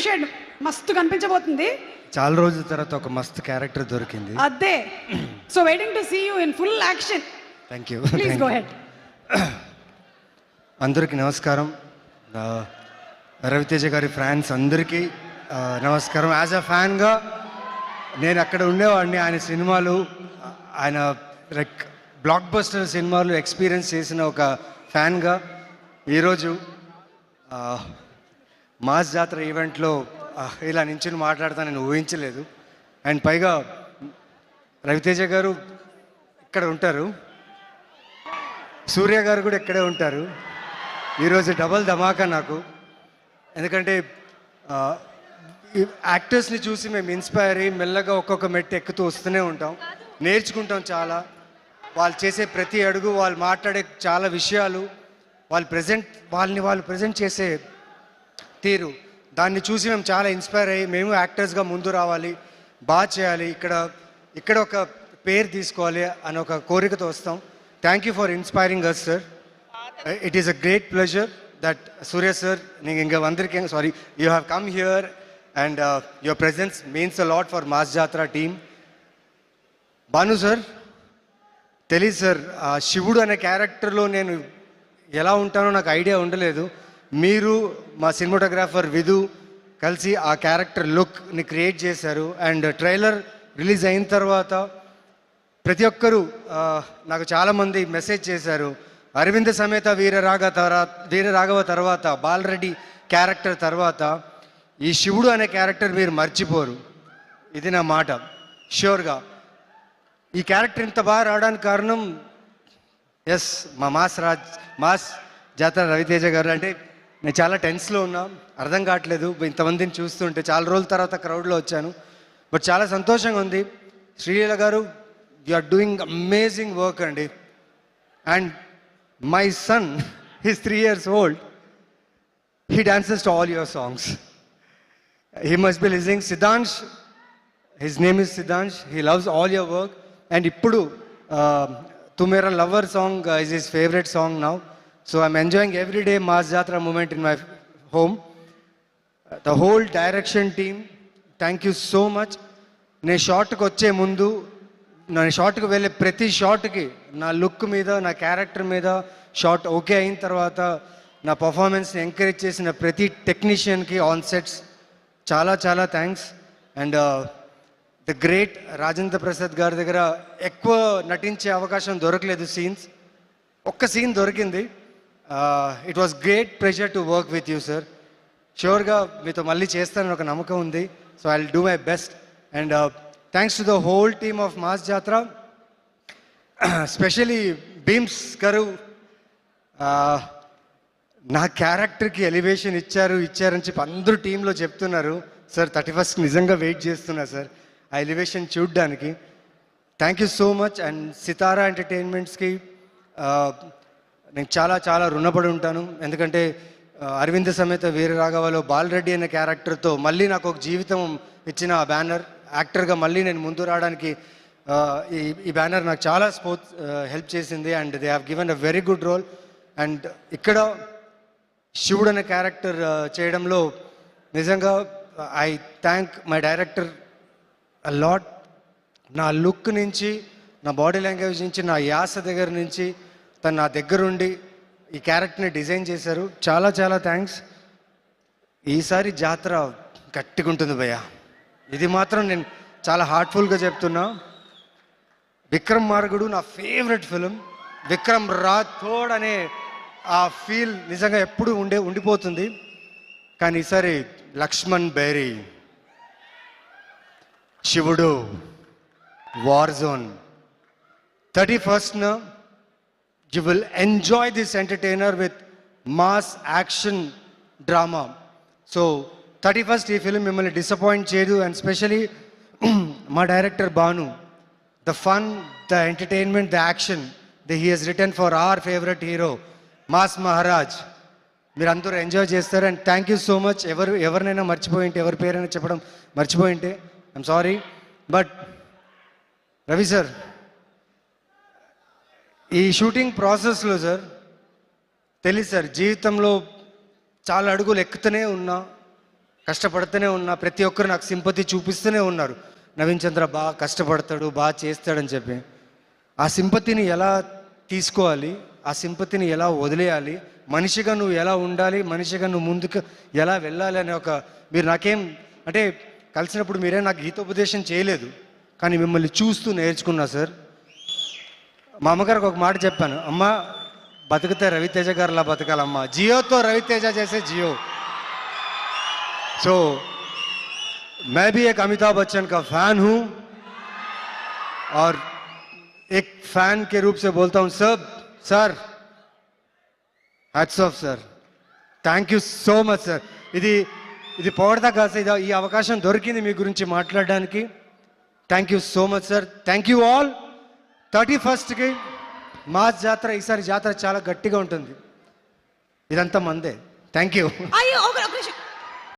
Shade మస్తు కనిపించబోతుంది. చాలా రోజుల తర్వాత ఒక మస్తు క్యారెక్టర్ దొరికింది. అదే. So waiting to see you in full action. Thank you. Please go ahead. అందరికీ నమస్కారం. రవితేజ గారి ఫ్యాన్స్ అందరికీ నమస్కారం. యాజ్ అ ఫ్యాన్గా నేను అక్కడ ఉండేవాడిని. ఆయన సినిమాలు, ఆయన లైక్ బ్లాక్ బస్టర్ సినిమాలు ఎక్స్పీరియన్స్ చేసిన ఒక ఫ్యాన్గా ఈరోజు మాస్ జాతర ఈవెంట్లో ఇలా నించుని మాట్లాడతా నేను ఊహించలేదు. అండ్ పైగా రవితేజ గారు ఇక్కడ ఉంటారు, సూర్య గారు కూడా ఇక్కడే ఉంటారు. ఈరోజు డబల్ ధమాకా నాకు. ఎందుకంటే యాక్టర్స్ని చూసి మేము ఇన్స్పైర్ అయ్యి మెల్లగా ఒక్కొక్క మెట్టు ఎక్కుతూ వస్తూనే ఉంటాం, నేర్చుకుంటాం చాలా. వాళ్ళు చేసే ప్రతి అడుగు, వాళ్ళు మాట్లాడే చాలా విషయాలు, వాళ్ళు ప్రజెంట్ చేసే తీరు, దాన్ని చూసి మేము చాలా ఇన్స్పైర్ అయ్యి మేము యాక్టర్స్గా ముందు రావాలి, బాగా చేయాలి, ఇక్కడ ఒక పేరు తీసుకోవాలి అని ఒక కోరికతో వస్తాం. Thank you for inspiring us sir. It is a great pleasure that Suriya sir, நீங்கள் இங்கே வந்திருக்கீங்க, sorry, you have come here and your presence means a lot for mass Jathara team. Bhanu sir, తెలీదు సార్, శివుడు అనే క్యారెక్టర్లో నేను ఎలా ఉంటానో నాకు ఐడియా ఉండలేదు. మీరు మా సినిమాటోగ్రాఫర్ విధు కలిసి ఆ క్యారెక్టర్ లుక్ని క్రియేట్ చేశారు. అండ్ ట్రైలర్ రిలీజ్ అయిన తర్వాత ప్రతి ఒక్కరూ నాకు చాలామంది మెసేజ్ చేశారు, అరవింద సమేత వీరరాఘవ తర్వాత, బాలరెడ్డి క్యారెక్టర్ తర్వాత ఈ శివుడు అనే క్యారెక్టర్ మీరు మర్చిపోరు. ఇది నా మాట ష్యూర్గా. ఈ క్యారెక్టర్ ఇంత బాగా రావడానికి కారణం ఎస్ మా మాస్ జాతర రవితేజ గారు. అంటే నేను చాలా టెన్స్లో ఉన్నా, అర్థం కావట్లేదు ఇంతమందిని చూస్తుంటే. చాలా రోజుల తర్వాత క్రౌడ్లో వచ్చాను, బట్ చాలా సంతోషంగా ఉంది. శ్రీలీల గారు, you are doing amazing work అండి. And my son is 3 years old, he dances to all your songs. He must be listening. Siddhansh, his name is Siddhansh, he loves all your work. And ఇప్పుడు Tu Mera Lover song is his favorite song now. So I'm enjoying every day Mass Jatra moment in my home. The whole direction team, thank you so much. నేను షార్ట్కి వచ్చే ముందు, నేను షార్ట్కి వెళ్ళే ప్రతి షార్ట్కి నా look మీద, నా క్యారెక్టర్ మీద షార్ట్ ఓకే అయిన తర్వాత నా పర్ఫార్మెన్స్ని ఎంకరేజ్ చేసిన ప్రతి టెక్నీషియన్కి ఆన్ సెట్స్ చాలా చాలా thanks. And the great Rajendra Prasad గారి దగ్గర ఎక్కువ నటించే అవకాశం దొరకలేదు. ఒక్క సీన్ దొరికింది. It was great pleasure to work with you sir. ష్యూర్గా మీతో మళ్ళీ చేస్తానని ఒక నమ్మకం ఉంది. So I will do my best. And thanks to the whole team of Mass Jathara, specially Bheems గారు. నా క్యారెక్టర్కి ఎలివేషన్ ఇచ్చారని చెప్పి అందరూ టీంలో చెప్తున్నారు. సార్ 31st నిజంగా వెయిట్ చేస్తున్నా సార్ ఆ ఎలివేషన్ చూడ్డానికి. Thank you so much. And Sithara ఎంటర్టైన్మెంట్స్కి నేను చాలా చాలా రుణపడి ఉంటాను. ఎందుకంటే అరవింద సమేత వీరరాఘవలో బాలరెడ్డి అనే క్యారెక్టర్తో మళ్ళీ నాకు ఒక జీవితం ఇచ్చిన ఆ బ్యానర్, యాక్టర్గా మళ్ళీ నేను ముందు రావడానికి ఈ బ్యానర్ నాకు చాలా హెల్ప్ చేసింది. And they have given a very good role. And ఇక్కడ శివుడు అనే క్యారెక్టర్ చేయడంలో నిజంగా I thank my director a lot. నా లుక్ నుంచి, నా బాడీ లాంగ్వేజ్ నుంచి, నా యాస దగ్గర నుంచి తను నా దగ్గరుండి ఈ క్యారెక్టర్ని డిజైన్ చేశారు. చాలా చాలా థ్యాంక్స్. ఈసారి జాతర గట్టిగా ఉంటుంది భయ్య, ఇది మాత్రం నేను చాలా హార్ట్ఫుల్గా చెప్తున్నా. విక్రమ్ మార్గుడు నా ఫేవరెట్ ఫిలిం. విక్రమ్ రాథోడ్ అనే ఆ ఫీల్ నిజంగా ఎప్పుడు ఉండిపోతుంది. కానీ ఈసారి లక్ష్మణ్ బేరీ, శివుడు, war zone, 31st you will enjoy this entertainer with mass action drama. So 31st ఈ ఫిలిం మిమ్మల్ని డిసప్పాయింట్ చేయదు. అండ్ స్పెషలీ మా director Bhanu, the fun, the entertainment, the action that he has written for our favorite hero mass Maharaj, మీరు అందరూ enjoy చేస్తారు. And thank you so much. ఎవరినైనా మర్చిపోయింటే, ఎవరి పేరైనా చెప్పడం మర్చిపోయింటే I'm sorry. But Ravi sir, ఈ షూటింగ్ ప్రాసెస్లో సార్ తెలియదు సార్, జీవితంలో చాలా అడుగులు ఎక్కుతూనే ఉన్నా, కష్టపడుతూనే ఉన్నా, ప్రతి ఒక్కరు నాకు సింపతి చూపిస్తూనే ఉన్నారు. నవీన్ చంద్ర బాగా కష్టపడతాడు, బాగా చేస్తాడని చెప్పి. ఆ సింపతిని ఎలా తీసుకోవాలి, ఆ సింపతిని ఎలా వదిలేయాలి, మనిషిగా నువ్వు ఎలా ఉండాలి, మనిషిగా నువ్వు ముందుకు ఎలా వెళ్ళాలి అనే ఒక, మీరు నాకేం అంటే కలిసినప్పుడు మీరే నాకు గీతోపదేశం చేయలేదు, కానీ మిమ్మల్ని చూస్తూ నేర్చుకున్నా సార్. మా అమ్మగారికి ఒక మాట చెప్పాను, అమ్మ బతికితే రవితేజ గారిలా బతకాలమ్మా, జియోతో రవితేజ చేసే జియో. सो मैं भी एक अमिताभ बच्चन का फैन हूं और एक फैन के रूप से बोलता हूं sir hats off sir, thank you so much sir. ఇది పొగడతా కాదు సార్, ఈ అవకాశం దొరికింది మీ గురించి మాట్లాడడానికి. Thank you so much sir. Thank you all. 31st mass జాతర, ఈసారి జాతర చాలా గట్టిగా ఉంటుంది, ఇదంతా మందే. Thank you. అయ్యో ఒక నిమిషం